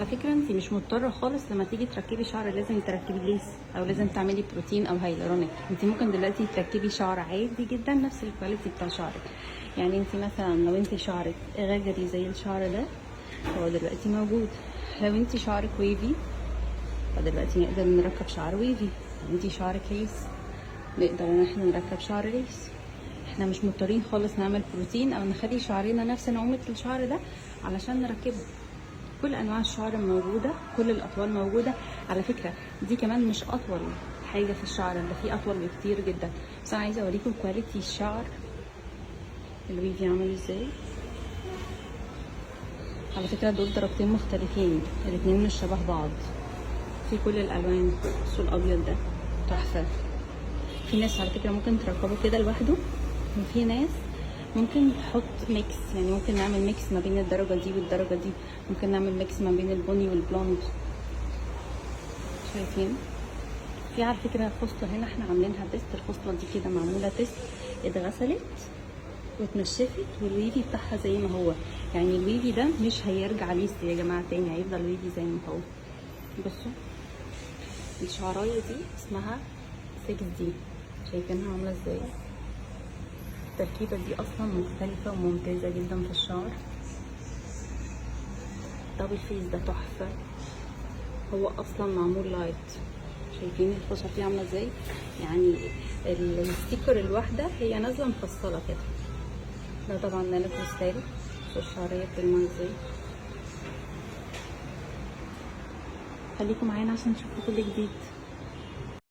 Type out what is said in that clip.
على فكره انت مش مضطره خالص لما تيجي تركبي شعر لازم تركبي ليس او لازم تعملي بروتين او هايلورونيك. انت ممكن دلوقتي تركبي شعر عادي جدا نفس الكواليتي بتاع شعرك. يعني انت مثلا لو انت شعرك غجري زي الشعر ده هو دلوقتي موجود. لو انت شعرك ويفي فدلوقتي نقدر نركب شعر ويفي. لو انت شعرك ليس نقدر ان احنا نركب شعر ليس. احنا مش مضطرين خالص نعمل بروتين او نخلي شعرنا نفس نعومة الشعر ده علشان نركبه. كل انواع الشعر موجودة، كل الاطوال موجودة. على فكرة دي كمان مش اطول حاجة في الشعر، ده في اطول بكتير جدا. بس انا عايزة اوريكم كواليتي الشعر الويفي عامل ازاي. على فكرة دول درجتين مختلفين، الاتنين مش شبه بعض في كل الالوان. بصوا الابيض ده تحفة. في ناس على فكرة ممكن تركبه كده لوحده، وفي ناس ممكن تحط ميكس. يعني ممكن نعمل ميكس ما بين الدرجة دي والدرجة دي، ممكن نعمل ميكس ما بين البني والبلوند. شايفين؟ في على فكرة خصلة هنا احنا عاملينها تيست. الخصلة دي كده معمولة تيست، اتغسلت واتنشفت والويفي بتاعها زي ما هو. يعني الويفي ده مش هيرجع ليس يا جماعة تاني، هيفضل ويفي زي ما هو. بصوا الشعراية دي اسمها 6 دي، شايفينها عاملة ازاي؟ التركيبة دي اصلا مختلفة وممتازة جدا في الشعر. دبل فيس ده تحفة، هو اصلا معمول لايت. شايفين الخشب دي عاملة ازاي؟ يعني الستيكر الواحدة هي نازلة مفصلة كده. ده طبعا نانو كريستال. الشعرية بتلمع ازاي. خليكم معانا عشان تشوفوا كل جديد.